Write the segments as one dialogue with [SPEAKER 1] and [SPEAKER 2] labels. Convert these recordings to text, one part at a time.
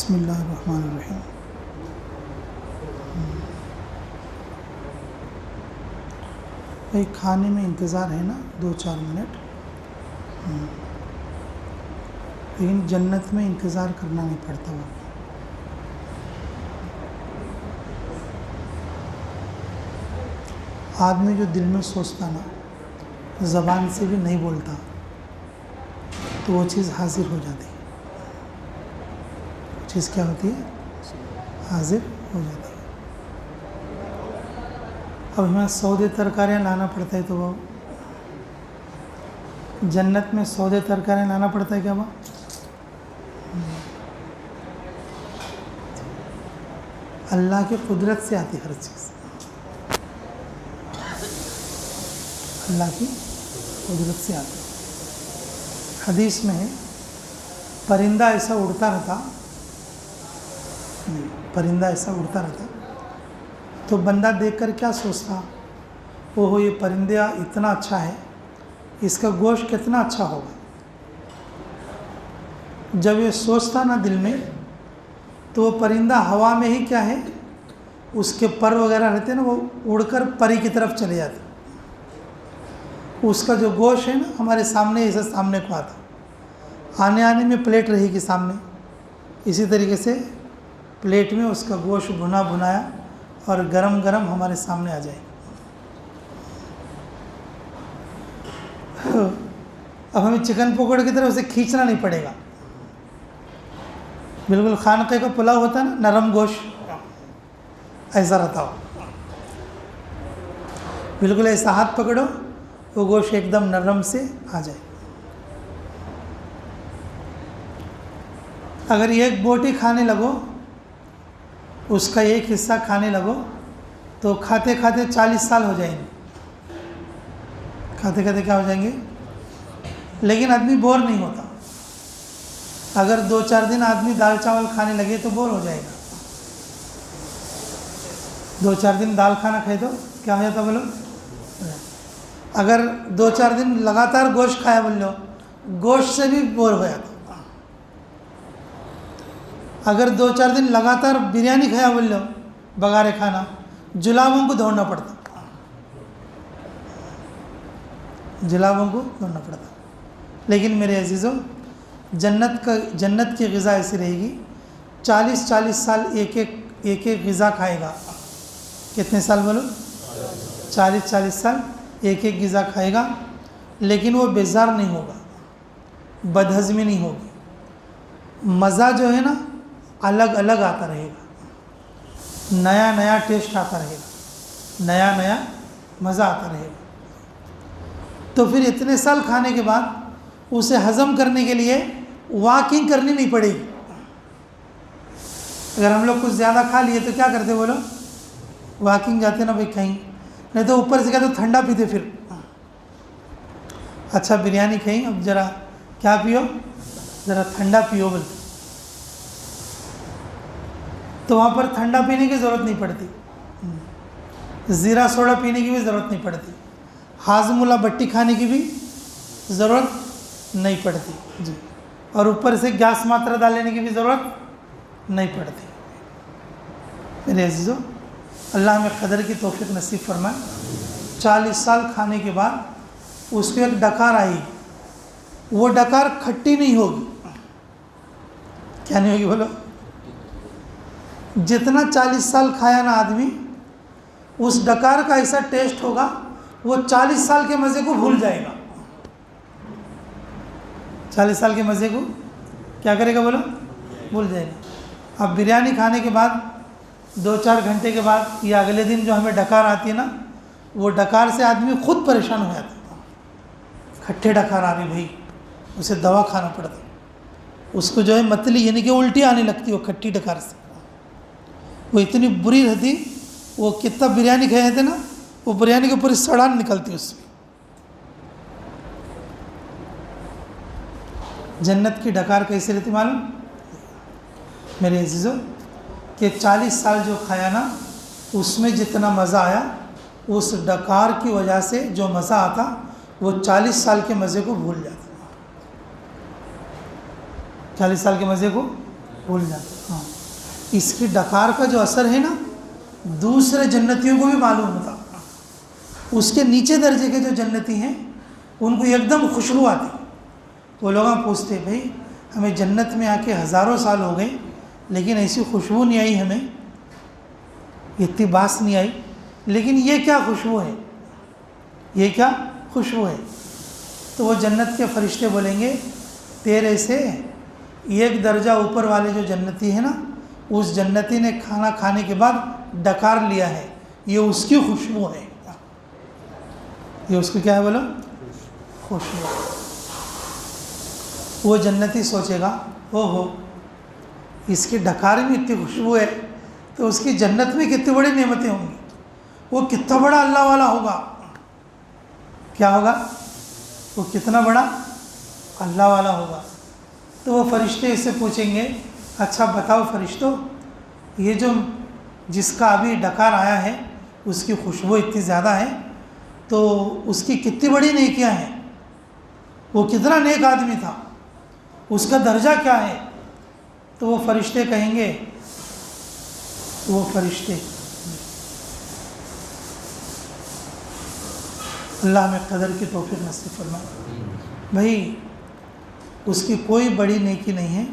[SPEAKER 1] बिस्मिल्लाहिर्रहमानिर्रहीम। भाई खाने में इंतज़ार है ना 2-4 मिनट, लेकिन जन्नत में इंतज़ार करना नहीं पड़ता। वो आदमी जो दिल में सोचता ना, ज़बान से भी नहीं बोलता, तो वो चीज़ हाजिर हो जाती है। चीज़ क्या होती है? हाजिर हो जाती है। अब हमें सौदे तरकारियाँ लाना पड़ता है, तो वो जन्नत में सौदे तरकारियाँ लाना पड़ता है क्या? वो अल्लाह की कुदरत से आती हर चीज़, अल्लाह की कुदरत से आती। हदीस में है, परिंदा ऐसा उड़ता रहता, परिंदा ऐसा उड़ता रहता, तो बंदा देखकर क्या सोचता, ओहो ये परिंदा इतना अच्छा है, इसका गोश्त कितना अच्छा होगा। जब ये सोचता ना दिल में, तो वो परिंदा हवा में ही क्या है, उसके पर वगैरह रहते ना, वो उड़कर परी की तरफ चले जाते। उसका जो गोश्त है ना, हमारे सामने ऐसा सामने को आता, आने आने में प्लेट रहेगी सामने, इसी तरीके से प्लेट में उसका गोश्त भुना भुनाया और गरम गरम हमारे सामने आ जाए। अब हमें चिकन पकौड़े की तरह उसे खींचना नहीं पड़ेगा। बिल्कुल खानके का पुलाव होता है ना, नरम गोश्त ऐसा रहता हो, बिल्कुल ऐसा हाथ पकड़ो, वो गोश्त एकदम नरम से आ जाए। अगर एक बोटी खाने लगो, उसका एक हिस्सा खाने लगो, तो खाते खाते 40 साल हो जाएंगे। खाते खाते क्या हो जाएंगे? लेकिन आदमी बोर नहीं होता। अगर 2-4 दिन आदमी दाल चावल खाने लगे तो बोर हो जाएगा। 2-4 दिन दाल खाना खाए तो क्या हो जाता बोलो? अगर 2-4 दिन लगातार गोश्त खाया बोल लो, गोश्त से भी बोर हो जाता। अगर 2-4 दिन लगातार बिरयानी खाया बोल लो, बगारे खाना, जुलाबों को दौड़ना पड़ता, जुलाबों को दौड़ना पड़ता। लेकिन मेरे अजीज़ों, जन्नत की ग़िज़ा ऐसी रहेगी, 40-40 साल एक एक ग़िज़ा खाएगा। कितने साल बोलो? 40-40 साल एक एक ग़िज़ा खाएगा, लेकिन वो बेजार नहीं होगा, बदहज़मी नहीं होगी। मज़ा जो है ना, अलग अलग आता रहेगा, नया नया टेस्ट आता रहेगा, नया नया मज़ा आता रहेगा। तो फिर इतने साल खाने के बाद उसे हज़म करने के लिए वॉकिंग करनी नहीं पड़ेगी। अगर हम लोग कुछ ज़्यादा खा लिए तो क्या करते बोलो? वॉकिंग जाते ना भाई कहीं, नहीं तो ऊपर से क्या तो ठंडा पीते। फिर अच्छा बिरयानी खाई, अब ज़रा क्या पियो, ज़रा ठंडा पियो बोलते, तो वहाँ पर ठंडा पीने की ज़रूरत नहीं पड़ती, ज़ीरा सोडा पीने की भी ज़रूरत नहीं पड़ती, हाजमुला बट्टी खाने की भी ज़रूरत नहीं पड़ती जी, और ऊपर से गैस मात्रा डाल लेने की भी ज़रूरत नहीं पड़ती। मेरे अजीज़ों, अल्लाह हमें क़दर की तौफ़ीक़ नसीब फरमाए। 40 साल खाने के बाद उसको एक डकार आई, वो डकार खट्टी नहीं होगी। क्या नहीं होगी बोलो? जितना 40 साल खाया ना आदमी, उस डकार का ऐसा टेस्ट होगा, वो 40 साल के मज़े को भूल जाएगा। 40 साल के मज़े को क्या करेगा बोलो? भूल जाएगा। अब बिरयानी खाने के बाद 2-4 घंटे के बाद या अगले दिन जो हमें डकार आती है ना, वो डकार से आदमी खुद परेशान हो जाता है। खट्टे डकार आ रही भाई, उसे दवा खाना पड़ता, उसको जो है मतली यानी कि उल्टी आने लगती वो खट्टी डकार से, वो इतनी बुरी रहती। वो कितना बिरयानी खाए थे ना, वो बिरयानी के पूरी सड़ान निकलती उसमें। जन्नत की डकार कैसी रहती मालूम मेरे अजीज़ों? कि 40 साल जो खाया ना, उसमें जितना मज़ा आया, उस डकार की वजह से जो मज़ा आता, वो 40 साल के मज़े को भूल जाता। 40 साल के मज़े को भूल जाते। हाँ, इसकी डकार का जो असर है ना, दूसरे जन्नतियों को भी मालूम होता। उसके नीचे दर्जे के जो जन्नती हैं उनको एकदम खुशबू आती। वो लोग पूछते, भाई हमें जन्नत में आके हज़ारों साल हो गए लेकिन ऐसी खुशबू नहीं आई, हमें इतनी बास नहीं आई, लेकिन ये क्या खुशबू है, ये क्या खुशबू है? तो वो जन्नत के फरिश्ते बोलेंगे, तेरे से एक दर्जा ऊपर वाले जो जन्नती है ना, उस जन्नती ने खाना खाने के बाद डकार लिया है, ये उसकी खुशबू है। ये उसकी क्या है बोलो? खुशबू। वो जन्नती सोचेगा, ओहो इसकी डकार में इतनी खुशबू है तो उसकी जन्नत में कितनी बड़ी नेमतें होंगी, वो कितना बड़ा अल्लाह वाला होगा। क्या होगा? वो कितना बड़ा अल्लाह वाला होगा। तो वो फरिश्ते इससे पूछेंगे, अच्छा बताओ फरिश्तों, ये जो जिसका अभी डकार आया है उसकी खुशबू इतनी ज़्यादा है, तो उसकी कितनी बड़ी नेकियां हैं, वो कितना नेक आदमी था, उसका दर्जा क्या है? तो वो फरिश्ते कहेंगे, वो फरिश्ते, अल्लाह में कदर की तौफीक नसीब फरमाए, भाई उसकी कोई बड़ी नेकी नहीं है,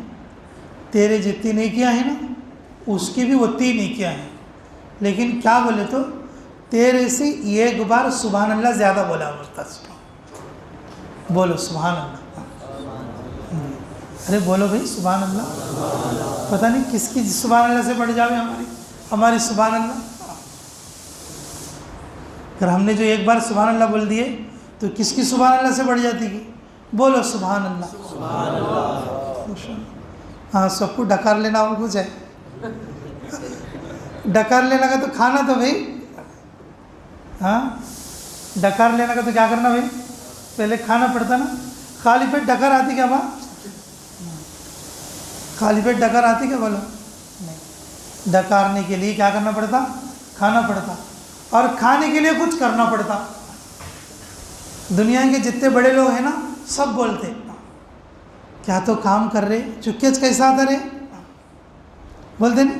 [SPEAKER 1] तेरे जितनी नेकियां हैं ना उसकी भी उतनी नेकियां हैं, लेकिन क्या बोले तो तेरे से एक बार सुभान अल्लाह ज़्यादा बोला मरता। बोलो सुभान अल्लाह। अरे बोलो भाई सुभान अल्लाह। पता नहीं किसकी सुभान अल्लाह से बढ़ जावे हमारी सुभान अल्लाह। अगर हमने जो एक बार सुभान अल्लाह बोल दिए तो किसकी सुभान अल्लाह से बढ़ जाती की? बोलो सुभान अल्लाह। हाँ, सबको डकार लेना और कुछ है, डकार लेना का तो खाना तो भाई, हाँ डकार लेना का तो क्या करना भाई, पहले खाना पड़ता ना। खाली पेट डकार आती क्या? वहाँ खाली पेट डकार आती क्या? बोलो नहीं। डकारने के लिए क्या करना पड़ता? खाना पड़ता, और खाने के लिए कुछ करना पड़ता। दुनिया के जितने बड़े लोग हैं ना सब बोलते, क्या तो काम कर रहे, चुपके कैसा आता रहे, बोलते नहीं,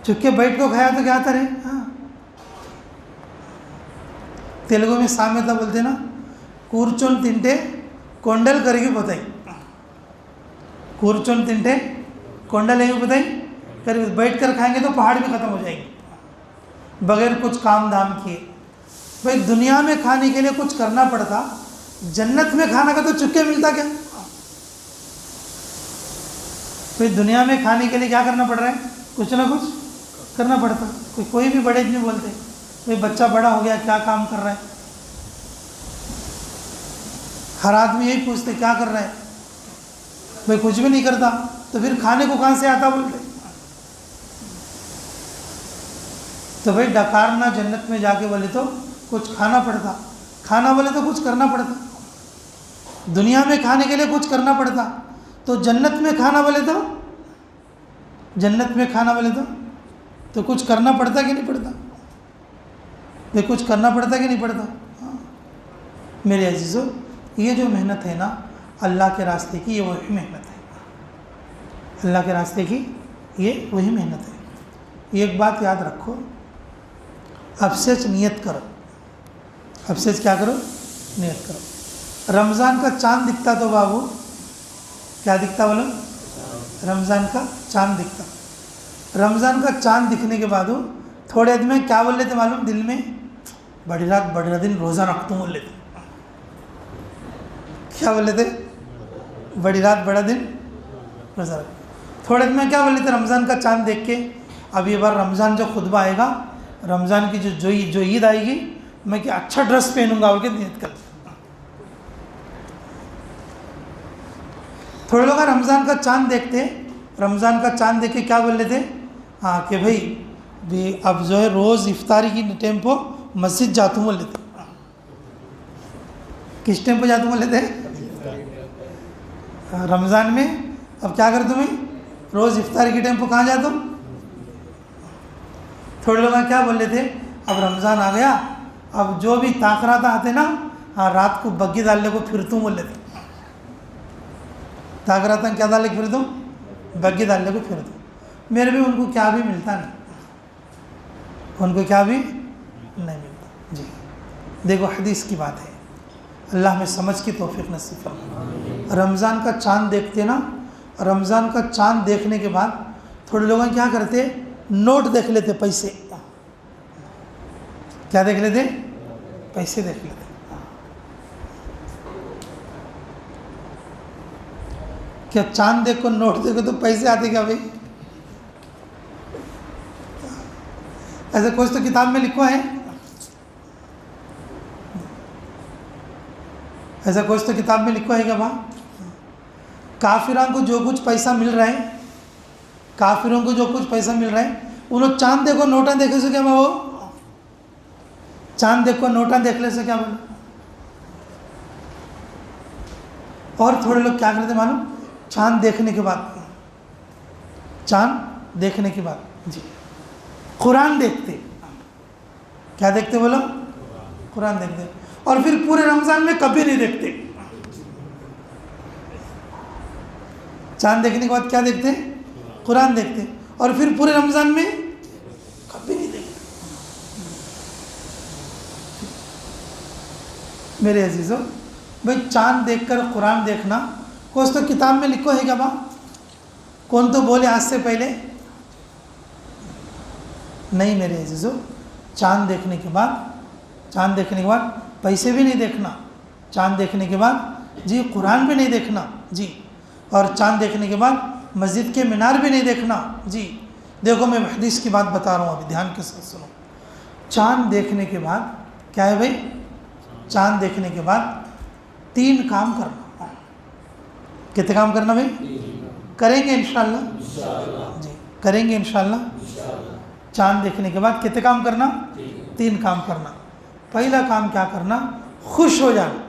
[SPEAKER 1] चुपके बैठ को खाया तो क्या आता रहे। हाँ, तेलुगु में साम्यता बोलते ना, कूर्चोन तिंटे कोंडल करिगी पोताई, कूर्चोन तिंटे कोंडल एगी पोताई, करीब बैठ कर खाएंगे तो पहाड़ भी खत्म हो जाएंगे बगैर कुछ काम धाम किए। भाई दुनिया में खाने के लिए कुछ करना पड़ता, जन्नत में खाना का तो चुपके मिलता क्या? भाई दुनिया में खाने के लिए क्या करना पड़ रहा है? कुछ ना कुछ करना पड़ता। कोई भी बड़े नहीं बोलते, भाई बच्चा बड़ा हो गया क्या काम कर रहा है, हर आदमी यही पूछते क्या कर रहा है, भाई कुछ भी नहीं करता तो फिर खाने को कहाँ से आता बोलते। तो भाई डकारना जन्नत में जाके बोले तो कुछ खाना पड़ता, खाना बोले तो कुछ करना पड़ता, दुनिया में खाने के लिए कुछ करना पड़ता, तो जन्नत में खाना बोले तो, जन्नत में खाना बोले तो कुछ करना पड़ता कि नहीं पड़ता? भाई कुछ करना पड़ता कि नहीं पड़ता? हाँ मेरे अजीज़ों, ये जो मेहनत है ना अल्लाह के रास्ते की, ये वही मेहनत है, अल्लाह के रास्ते की ये वही मेहनत है। एक बात याद रखो, अब से नियत करो, अब से क्या करो? नियत करो। रमज़ान का चांद दिखता तो बाबू, क्या दिखता बोलो? रमज़ान का चांद दिखता। रमज़ान का चांद दिखने के बाद थोड़े दिन में क्या बोल लेते मालूम? दिल में बड़ी रात बड़ा दिन रोज़ा रखता हूँ बोल लेते। क्या बोल लेते? बड़ी रात बड़ा दिन रोज़ा रख। थोड़े दिन में क्या बोल लेते? रमज़ान का चांद देख के, अब ये बार रमज़ान जो खुतबा आएगा, रमज़ान की जो ईद आएगी, मैं क्या अच्छा ड्रेस पहनूंगा बोल के नियत कर। थोड़े लोग रमज़ान का चांद देखते, रमज़ान का चांद देख के क्या बोल लेते? हाँ कि भाई अब जो है रोज़ इफ्तारी की टाइम पर मस्जिद जाता हूँ बोल लेते। किस टाइम पर जाता हूँ बोल लेते? रमज़ान में। अब क्या करते मैं? रोज़ इफ्तारी के टाइम पर कहाँ जाता हूँ? थोड़े लोग क्या बोल लेते? अब रमज़ान आ गया, अब जो भी ताकरात आते ना, हाँ रात को बग्गी डालने को फिरतूँ बोल लेते। ताकरात क्या डालने फिर तुम? बग्गी डालने को फिर दो। मेरे भी उनको क्या भी मिलता नहीं, उनको क्या भी नहीं मिलता जी। देखो हदीस की बात है, अल्लाह में समझ की तौफीक नसीब फरमाए। रमज़ान का चाँद देखते ना, रमज़ान का चाँद देखने के बाद थोड़े लोग क्या करते, नोट देख लेते, पैसे क्या देख लेते, पैसे देख लेते। क्या चांद देखो नोट देखो तो पैसे आते क्या भाई? ऐसा कुछ तो किताब में लिखा है, ऐसा कुछ तो किताब में लिखा है क्या वहाँ? काफिरों को जो कुछ पैसा मिल रहा है, काफिरों को जो कुछ पैसा मिल रहा है, उन लोग चांद देखो नोटा देखे से क्या वो चांद देखो नोटा देख ले से क्या बोले? और थोड़े लोग क्या करते मालूम, चांद देखने के बाद, चांद देखने के बाद जी कुरान देखते। क्या देखते बोलो? कुरान देखते। और फिर पूरे रमज़ान में कभी नहीं देखते। चांद देखने के बाद क्या देखते? कुरान देखते। और फिर पूरे रमज़ान में कभी नहीं देखते। मेरे अजीज़ों, भाई चांद देखकर कुरान देखना कुछ तो किताब में लिखो है क्या बा? कौन तो बोले आज से पहले? नहीं मेरे अजीज़ों, चांद देखने के बाद, चांद देखने के बाद पैसे भी नहीं देखना, चांद देखने के बाद जी कुरान भी नहीं देखना जी, और चांद देखने के बाद मस्जिद के मीनार भी नहीं देखना जी। देखो मैं हदीस की बात बता रहा हूँ, अभी ध्यान के साथ सुनो। चांद देखने के बाद क्या है भाई? चांद देखने के बाद 3 काम करना। कितने काम करना भाई? करेंगे इंशाल्लाह जी, करेंगे इंशाल्लाह। चांद देखने के बाद कितने काम करना? 3 काम करना। पहला काम क्या करना? खुश हो जाना।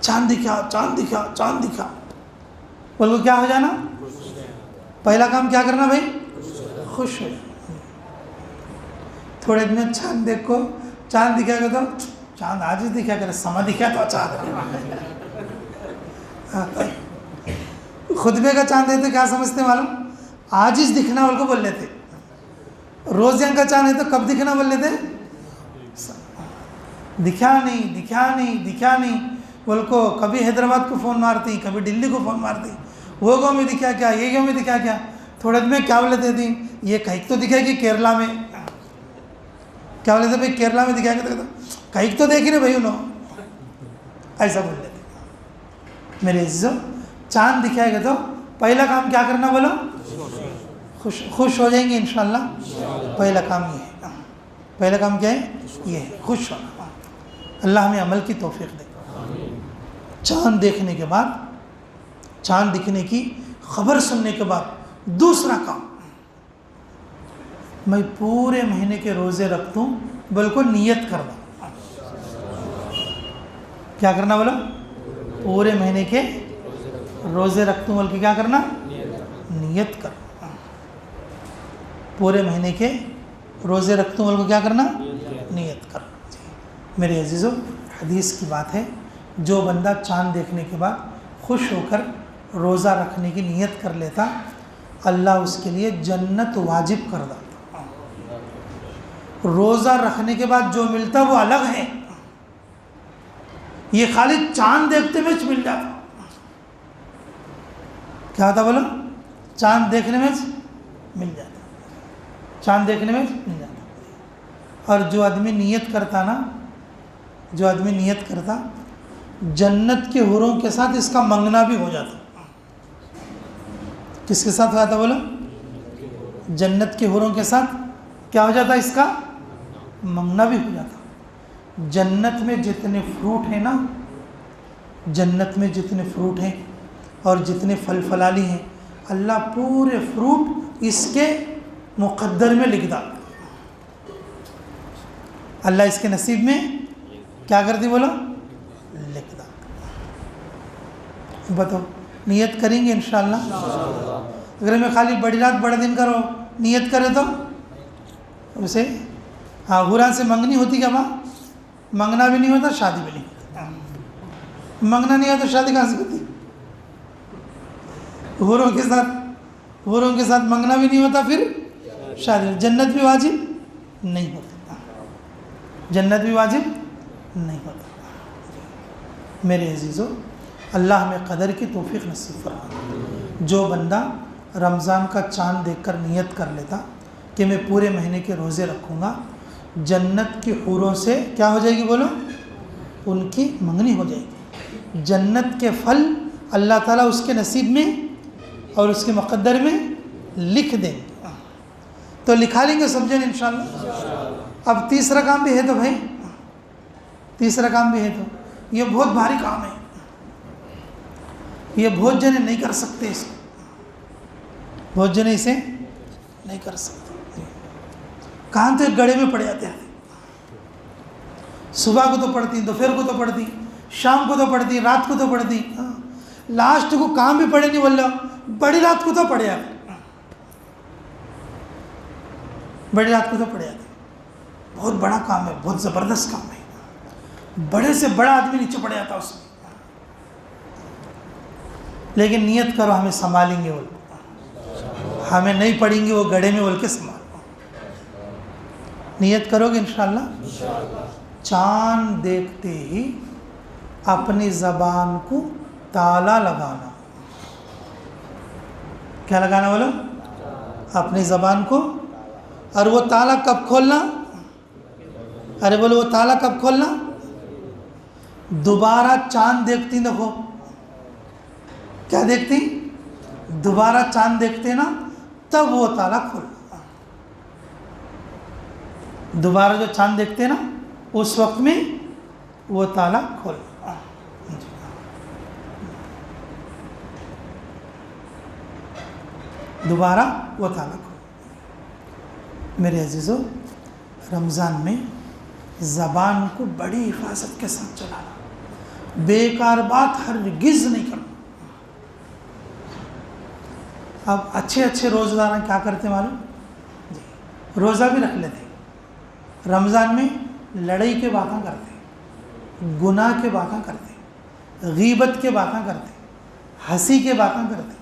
[SPEAKER 1] चांद दिखा, चांद दिखा, चांद दिखा, बोलो क्या हो जाना? पहला काम क्या करना भाई? खुश हो जाना। थोड़े दिन में चांद देखो, चांद दिखाएगा तो चांद आज ही दिखा करे, समा दिखा तो चांद। खुतबे का चांद है तो क्या समझते मालूम? आज ही दिखना बोल को बोल लेते। रोज़ियां का चांद है तो कब दिखना बोल लेते? दिखा नहीं, दिखा नहीं, दिखा नहीं बोल को कभी हैदराबाद को फ़ोन मारती, कभी दिल्ली को फ़ोन मारती, वो गाँव में दिखा क्या, ये गाँव में दिखा क्या। थोड़े दिन में क्या बोल लेते थी, ये कहीं तो दिखाएगी केरला में, क्या बोले थे भाई केरला में दिखाएंगे तो कहीं तो देख रहे भाई उन्होंने, ऐसा बोल लेते। मेरे इज्जो, चांद दिखाएगा तो पहला काम क्या करना बोलो? खुश हो जाएंगे इंशाल्लाह। पहला काम ये है। पहला काम क्या है? ये है खुश होना। अल्लाह हमें अमल की तौफीक दे। चांद देखने के बाद, चांद दिखने की खबर सुनने के बाद दूसरा काम, मैं पूरे महीने के रोज़े रख दूँ बोल को नियत करना। क्या करना बोलो? पूरे महीने के रोज़े रख दूँ बोल के क्या करना? नियत करना। पूरे महीने के रोज़े रख दूँ बोल को क्या करना? नियत करना। मेरे अजीज़ों, हदीस की बात है, जो बंदा चांद देखने के बाद खुश होकर रोज़ा रखने की नियत कर लेता, अल्लाह उसके लिए जन्नत वाजिब कर देता। रोज़ा रखने के बाद जो मिलता वो अलग है, ये खाली चांद देखते में मिल जाता। क्या होता बोलो? चांद देखने में मिल जाता, चांद देखने में मिल जाता। और जो आदमी नियत करता ना, जो आदमी नियत करता, जन्नत के हुरों के साथ इसका मंगना भी हो जाता। किसके साथ हो जाता बोलो? जन्नत के हुरों के साथ क्या हो जाता? इसका मंगना भी हो जाता। जन्नत में जितने फ्रूट हैं ना, जन्नत में जितने फ्रूट हैं और जितने फल फलाली हैं, अल्लाह पूरे फ्रूट इसके मुक़द्दर में लिख डालता। अल्लाह इसके नसीब में क्या करती बोलो? लिख डालता। बताओ, नियत करेंगे इंशाअल्लाह। अगर मैं खाली बड़ी रात बड़ा दिन करो नियत करे तो उसे हाँ हुरा से मंगनी होती क्या माँ? मंगना भी नहीं होता, शादी भी नहीं होती। मंगना नहीं होता, शादी कहाँ से होती? हूरों के साथ मंगना भी नहीं होता, फिर शादी। जन्नत भी वाजिब नहीं होता, जन्नत भी वाजिब नहीं होता। मेरे अजीज़ों, अल्लाह में क़दर की तौफ़ीक़ नसीब फरमाए। जो बंदा रमज़ान का चाँद देखकर नियत कर लेता कि मैं पूरे महीने के रोज़े रखूँगा, जन्नत की हूरों से क्या हो जाएगी बोलो? उनकी मंगनी हो जाएगी। जन्नत के फल अल्लाह ताला उसके नसीब में और उसके मुक़द्दर में लिख देंगे। तो लिखा लेंगे सब जन इंशाअल्लाह। अब तीसरा काम भी है तो भाई, तीसरा काम भी है तो ये बहुत भारी काम है, ये बहुत जने नहीं कर सकते इसको, बहुत जने इसे नहीं कर सकते। कहाँ तो गड़े में पड़ जाते हैं। सुबह को तो पढ़ती, दोपहर को तो पढ़ती, शाम को तो पढ़ती, रात को तो पढ़ती, लास्ट को काम भी पढ़े नहीं बोल, बड़ी रात को तो पढ़े जाते, बड़ी रात को तो पढ़े जाते। बहुत बड़ा काम है, बहुत ज़बरदस्त काम है, बड़े से बड़ा आदमी नीचे पड़ जाता उसमें। लेकिन नियत करो हमें संभालेंगे वो, हमें नहीं पढ़ेंगे वो गड़े में बोल के संभालो। नियत करोगे इंशाअल्लाह। चाँद देखते ही अपनी ज़बान को ताला लगाना। क्या लगाना बोलो? अपनी ज़बान को। और वो ताला कब खोलना? अरे बोलो, वो ताला कब खोलना? दोबारा चाँद देखती देखो, क्या देखती? दोबारा चाँद देखते ना, तब वो ताला खोलना। दोबारा जो चाँद देखते ना, उस वक्त में वो ताला खोलना। दोबारा वो ताला खोल। मेरे अजीज़ों, रमज़ान में ज़बान को बड़ी हिफाजत के साथ चलाना, बेकार बात हरगिज़ नहीं करना। अब अच्छे रोज़ाना क्या करते मालूम? रोज़ा भी रख लेते, रमज़ान में लड़ाई के बातें करते, गुनाह के बातें करते, गीबत के बातें करते, हंसी के बातें करते,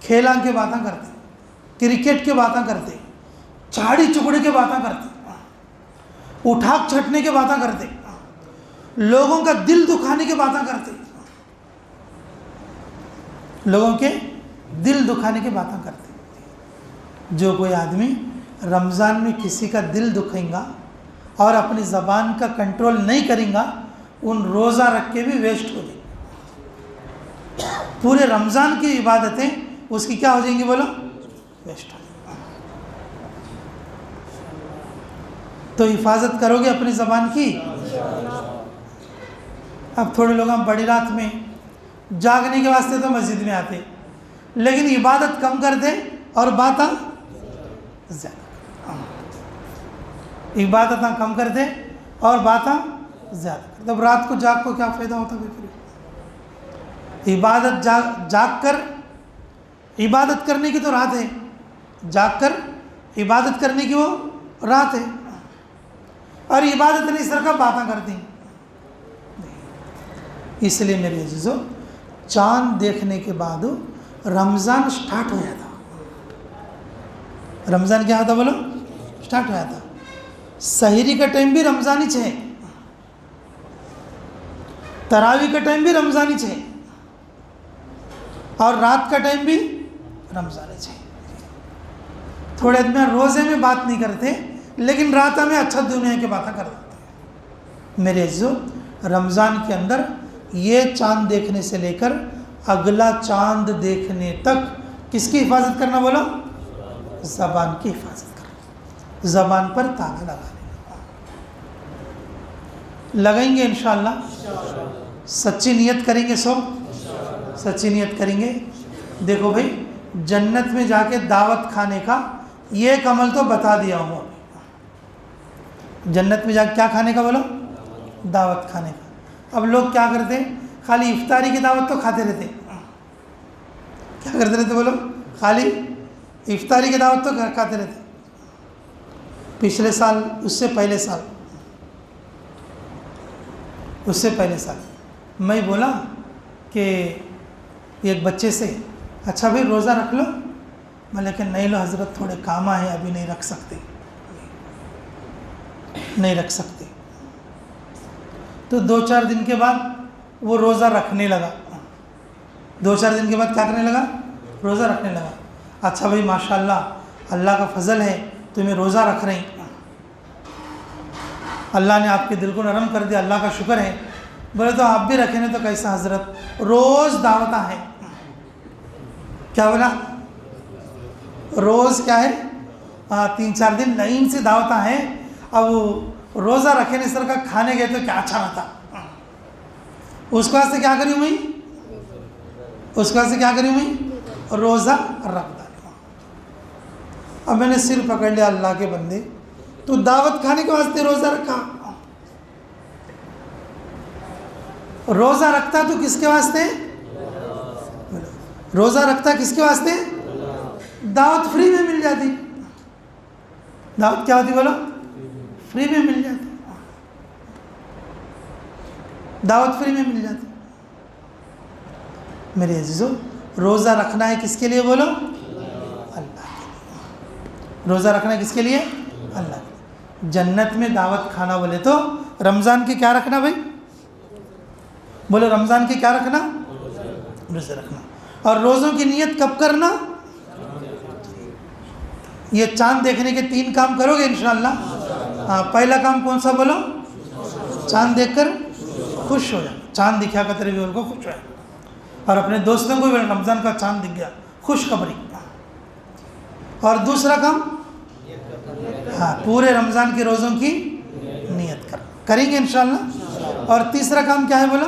[SPEAKER 1] खेला के बातें करते, क्रिकेट के बातें करते, चाड़ी चुकड़ी के बातें करते, उठाक छटने के बातें करते, लोगों का दिल दुखाने के बातें करते, लोगों के दिल दुखाने की बातें करते। जो कोई आदमी रमज़ान में किसी का दिल दुखेगा और अपनी ज़बान का कंट्रोल नहीं करेगा, उन रोज़ा रख के भी वेस्ट हो जाएगी। पूरे रमज़ान की इबादतें उसकी क्या हो जाएंगी बोलो? वेस्ट हो जाएंगी। तो हिफाजत करोगे अपनी ज़बान की। अब थोड़े लोग हम बड़ी रात में जागने के वास्ते तो मस्जिद में आते, लेकिन इबादत कम करते और बातें ज़्यादा। इबादत कम करते और बातें ज़्यादा करते। तब रात को जाग को क्या फ़ायदा होता है? फिर इबादत जाग कर इबादत करने की तो रात है, जाग कर इबादत करने की वो रात है, और इबादत नहीं सर का बातें करती। इसलिए मेरे अजीज़ों, चाँद देखने के बाद रमज़ान स्टार्ट हो जाता। रमज़ान क्या होता बोलो? स्टार्ट हो जाता। सहरी का टाइम भी रमज़ानी है, तरावी का टाइम भी रमज़ानी है, और रात का टाइम भी रमज़ानी है। थोड़े आदमी रोज़े में बात नहीं करते, लेकिन रात में अच्छा दुनिया की बातें कर देते हैं। मेरे अजीज़ों, रमज़ान के अंदर ये चाँद देखने से लेकर अगला चाँद देखने तक किसकी हिफाजत करना बोलो? ज़बान की हिफाजत करना। ज़बान पर ताला लगा लगाएंगे इंशाअल्लाह। सच्ची नियत करेंगे, सब सच्ची नियत करेंगे। देखो भाई, जन्नत में जाके दावत खाने का ये अमल तो बता दिया हूँ। जन्नत में जाके क्या खाने का बोलो? दावत खाने का। अब लोग क्या करते हैं? खाली इफ्तारी की दावत तो खाते रहते। क्या करते रहते बोलो? खाली इफ्तारी की दावत तो खाते रहते। पिछले साल, उससे पहले साल मैं बोला कि एक बच्चे से अच्छा भाई रोज़ा रख लो। मैं लेकिन नहीं लो हज़रत, थोड़े काम आए, अभी नहीं रख सकते, नहीं रख सकते। तो 2-4 दिन के बाद वो रोज़ा रखने लगा। 2-4 दिन के बाद क्या करने लगा? रोज़ा रखने लगा। अच्छा भाई माशाअल्लाह, अल्लाह का फजल है, तुम्हें रोज़ा रख रही, अल्लाह ने आपके दिल को नरम कर दिया, अल्लाह का शुक्र है। बोले तो आप भी रखें ना तो कैसा हज़रत, रोज़ दावता है। क्या बोला? रोज़ क्या है? 3-4 दिन लाइन से दावता है। अब रोज़ा रखे ने सर का खाने गए तो क्या अच्छा रहता। उसके वास्ते क्या करी मैं? उसके वास्ते क्या करी मैं? रोज़ा रख डाली। अब मैंने सिर पकड़ लिया, अल्लाह के बंदे, तो दावत खाने के वास्ते रोज़ा रखा। रोज़ा रखता तो किसके वास्ते? रोज़ा रखता किसके वास्ते? दावत फ्री में मिल जाती। दावत क्या होती बोलो? फ्री में मिल जाती। दावत फ्री में मिल जाती। मेरे अजीजों, रोज़ा रखना है किसके लिए बोलो? अल्लाह के लिए। रोज़ा रखना है किसके लिए? अल्लाह के लिए। जन्नत में दावत खाना बोले तो रमज़ान के क्या रखना भाई? बोलो रमज़ान के क्या रखना? रोज़ा रखना। और रोज़ों की नियत कब करना? ये चांद देखने के 3 काम करोगे इंशाअल्लाह। हाँ, पहला काम कौन सा बोलो? चांद देखकर खुश हो जाए। चांद दिखा कर तेरे व्यूअर को खुश हो जाए। और अपने दोस्तों को भी रमज़ान का चांद दिख गया, खुशखबरी। और दूसरा काम, हाँ, पूरे रमज़ान के रोज़ों की नियत करेंगे इंशाअल्लाह। और तीसरा काम क्या है बोलो?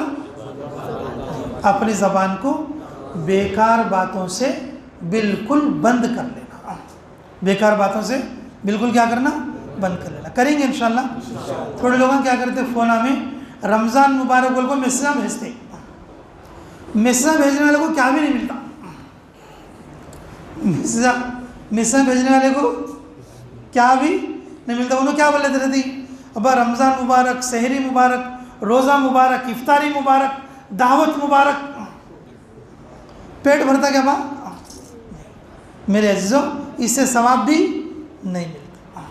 [SPEAKER 1] अपनी ज़बान को बेकार बातों से बिल्कुल बंद कर लेना। बेकार बातों से बिल्कुल क्या करना? बंद कर लेना। करेंगे इंशाअल्लाह। थोड़े लोग क्या करते, फ़ोन में रमज़ान मुबारक बोल को मैसेज भेजते। मैसेज भेजने वाले को क्या भी नहीं मिलता। मैसेज भेजने वाले को क्या भी नहीं मिलता। उन्होंने क्या बोल लेते रहती, अब रमज़ान मुबारक, सहरी मुबारक, रोज़ा मुबारक, इफ्तारी मुबारक, दावत मुबारक। पेट भरता क्या बा? मेरे अजीज़ों, इससे सवाब भी नहीं मिलता।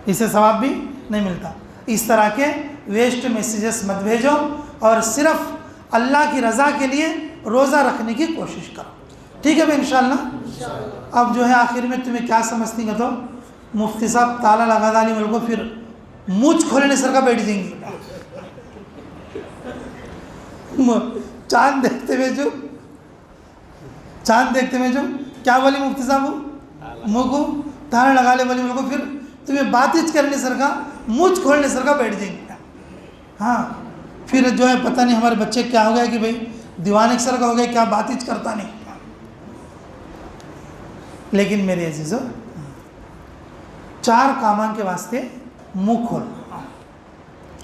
[SPEAKER 1] इससे सवाब भी नहीं मिलता। इस तरह के वेस्ट मैसेजेस मत भेजो और सिर्फ अल्लाह की रज़ा के लिए रोज़ा रखने की कोशिश करो। ठीक है भाई इंशाअल्लाह। अब जो है आखिर में तुम्हें क्या समझती है, तो मुफ्ती साहब ताला लगा डाली मेरे को, फिर मूछ खोलने सर का बैठ जाएंगे। चांद देखते हुए जो क्या बोली मुफ्ती साहब, मुँह को ताला लगा ले बोली मेरे को, फिर तुम्हें बातचीत करने सर का, मूछ खोलने सर का बैठ जाएंगे। हाँ, फिर जो है पता नहीं हमारे बच्चे क्या हो गया कि भाई दीवाने सर का हो गया, क्या बातचीत करता नहीं। लेकिन मेरे अजीजों, 4 कामान के वास्ते मुँह खोलना।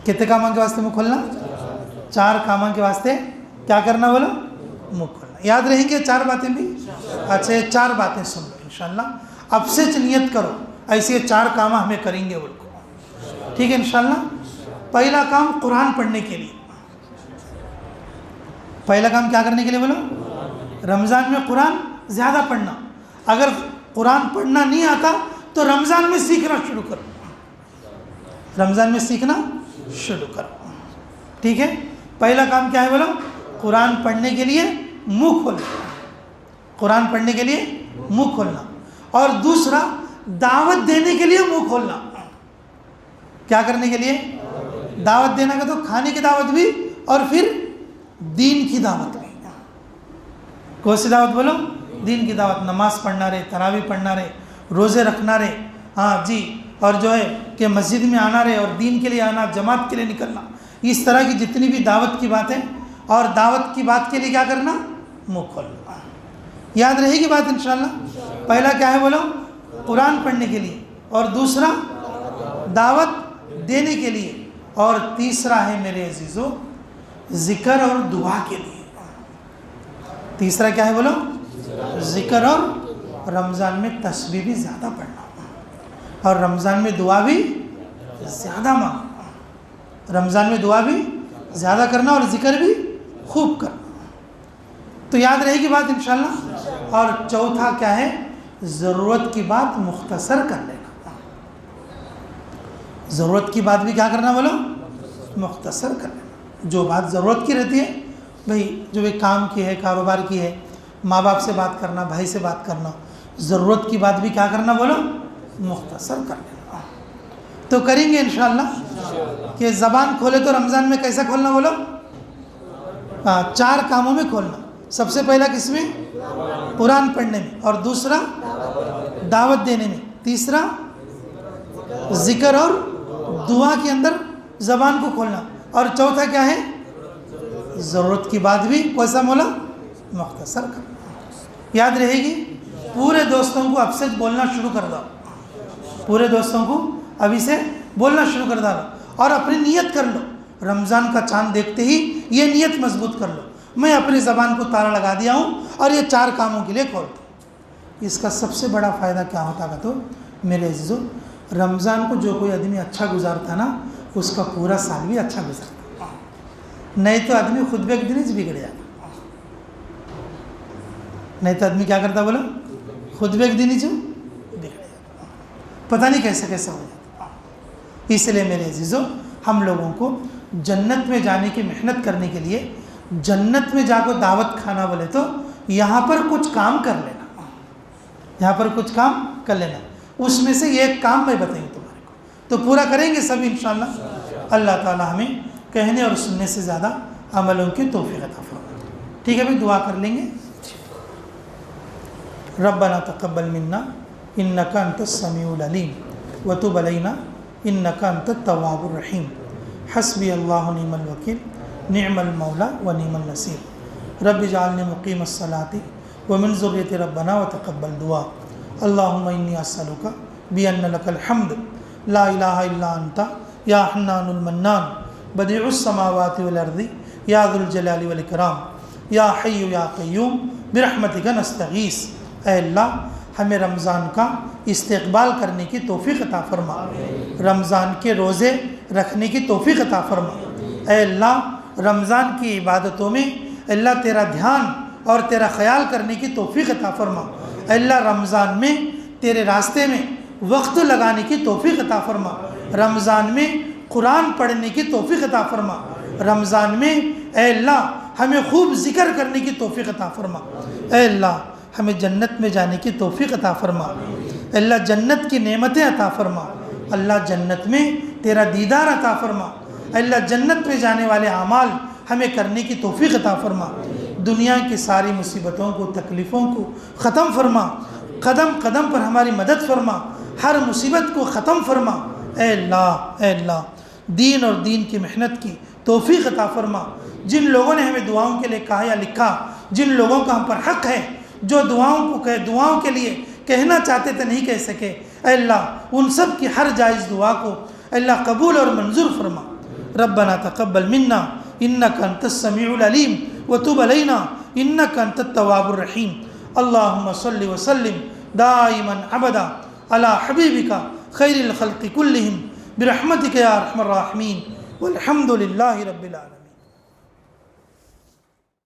[SPEAKER 1] कितने कामान के वास्ते मुँह खोलना? 4 कामान के वास्ते क्या करना बोलो? मुँह खोलना। याद रहेंगे 4 बातें भी? अच्छा, ये 4 बातें सुन लो इंशाअल्लाह। अब से नियत करो ऐसे 4 काम हमें करेंगे बोलो। ठीक है इंशाअल्लाह। पहला काम कुरान पढ़ने के लिए। पहला काम क्या करने के लिए बोलो? रमज़ान में कुरान ज़्यादा पढ़ना। अगर कुरान पढ़ना नहीं आता तो रमज़ान में सीखना शुरू करो। रमज़ान में सीखना शुरू करो। ठीक है, पहला काम क्या है बोलो? कुरान पढ़ने के लिए मुँह खोलना। कुरान पढ़ने के लिए मुँह खोलना। और दूसरा, दावत देने के लिए मुँह खोलना। क्या करने के लिए? दावत देना का तो खाने की दावत भी और फिर दीन की दावत भी। कौन सी दावत बोलो? दीन की दावत। नमाज पढ़ना रहे, तरावी पढ़ना रहे, रोज़े रखना रहे, हाँ जी, और जो है कि मस्जिद में आना रहे और दीन के लिए आना, जमात के लिए निकलना। इस तरह की जितनी भी दावत की बातें, और दावत की बात के लिए क्या करना? मुँह खोलना। याद रहेगी बात इंशाअल्लाह। पहला क्या है बोलो? कुरान पढ़ने के लिए, और दूसरा दावत देने के लिए, और तीसरा है मेरे अजीज़ों ज़िक्र और दुआ के लिए। तीसरा क्या है बोलो? ज़िक्र और रमज़ान में तस्बीह भी ज़्यादा पढ़ना, और रमज़ान में दुआ भी ज़्यादा मांगना। रमज़ान में दुआ भी ज़्यादा करना और ज़िक्र भी खूब करना। तो याद रहेगी बात इंशाअल्लाह। और चौथा क्या है, ज़रूरत की बात मुख्तसर कर लेना। ज़रूरत की बात भी क्या करना बोलो, मुख्तसर कर लेना। जो बात ज़रूरत की रहती है भाई, जो भी काम की है, कारोबार की है, माँ बाप से बात करना, भाई से बात करना, ज़रूरत की बात भी क्या करना बोलो, मुख्तसर कर लेना। तो करेंगे इंशाअल्लाह कि ज़बान खोले तो रमज़ान में कैसा खोलना बोलो, 4 कामों में खोलना। सबसे पहला किसमें, कुरान पढ़ने में, और दूसरा दावत देने में, तीसरा ज़िक्र और दुआ के अंदर ज़बान को खोलना, और चौथा क्या है, ज़रूरत की बात भी कैसा बोला, मुख्तसर करना। याद रहेगी। पूरे दोस्तों को अब से बोलना शुरू कर दो, पूरे दोस्तों को अभी से बोलना शुरू कर दो, और अपनी नियत कर लो, रमज़ान का चांद देखते ही ये नियत मजबूत कर लो, मैं अपनी ज़बान को ताला लगा दिया हूँ और ये 4 कामों के लिए खोलता हूँ। इसका सबसे बड़ा फ़ायदा क्या होता है तो मेरे अज़ीज़ों, रमज़ान को जो कोई आदमी अच्छा गुजारता ना, उसका पूरा साल भी अच्छा गुजरता, नहीं तो आदमी खुद ब दिन ही बिगड़ जाता। नहीं तो आदमी क्या करता बोलो, खुद ब दिन ही जो बिगड़ जाता, पता नहीं कैसे कैसा हो जाता। इसलिए मेरे अज़ीज़ों, हम लोगों को जन्नत में जाने की मेहनत करने के लिए, जन्नत में जाकर दावत खाना बोले तो यहाँ पर कुछ काम कर लेना, यहाँ पर कुछ काम कर लेना। उसमें से एक काम मैं बताऊँ तुम्हारे को, तो पूरा करेंगे सब इंशाअल्लाह। अल्लाह ताला हमें कहने और सुनने से ज़्यादा अमलों की तौफीक अता फरमाए। ठीक है भाई, दुआ कर लेंगे। रब्बना तक़ब्बल मिन्ना इन्नका अंतस समीउल अलीम व तुब अलैना इन्नका अंतत तव्वाबुर रहीम। हस्बी अल्लाहु निअमल वकील निअमल मौला व निअमल नसीर। रब्बि जअलनी मुक़ीमस सलाती व मिन ज़ुर्रियती रब्बना व तक़ब्बल दुआ। अल्लाहुम्मा इन्नी अस्अलुका बिअन्ना लकल हम्द ला इलाहा इल्ला अंता या हन्नानुल मन्नान बदीउस समावाति वल अर्दी या ज़ुल जलाली वल इकराम या हय्यु या क़य्यूम बिरहमतिका नस्तगीस। ऐ अल्लाह, हमें रमज़ान का इस्तक़बाल करने की तौफ़ीक़ अता फरमा, रमज़ान के रोज़े रखने की तौफ़ीक़ अता फरमा। ऐ अल्लाह, रमज़ान की इबादतों में अल्लाह तेरा ध्यान और तेरा ख़याल करने की तौफ़ीक़ अता फरमा। अल्लाह, रमज़ान में तेरे रास्ते में वक्त लगाने की तौफ़ीक़ अता फरमा। रमज़ान में कुरान पढ़ने की तौफ़ीक़ अता फरमा। रमज़ान में ऐ अल्लाह, हमें खूब ज़िक्र करने की तौफ़ीक़ अता फरमा। ऐ अल्लाह, हमें जन्नत में जाने की तौफ़ीक़ अता फरमा। अल्लाह, जन्नत की नेमतें अता फरमा। अल्लाह, जन्नत में तेरा दीदार अता फरमा। अल्लाह, जन्नत में जाने वाले अमाल हमें करने की तौफ़ीक़ अता फरमा। दुनिया की सारी मुसीबतों को, तकलीफ़ों को ख़त्म फरमा। कदम कदम पर हमारी मदद फरमा, हर मुसीबत को ख़त्म फरमा। ऐ अल्लाह, ऐ अल्लाह, दीन और दीन की मेहनत की तौफ़ीक़ अता फरमा। जिन लोगों ने हमें दुआओं के लिए कहा या लिखा, जिन लोगों का हम पर हक़ है, जो दुआओं के लिए कहना चाहते थे नहीं कह सके, ऐ अल्लाह, उन सब की हर जायज़ दुआ को अल्लाह कबूल और मंजूर फरमा। रब्बना तक़ब्बल मिन्ना इन्नका अंतस समीउल अलीम व तुब अलैना इन्नका अंतत तव्वाबुर रहीम। अल्लाहुम्मा सल्लि व सल्लिम दाइमन अबदा अला हबीबिका खैरिल खल्क़ि कुल्लिहिम बिरहमतिका या अरहमर राहिमीन वल्हम्दुलिल्लाहि रब्बिल आलमीन।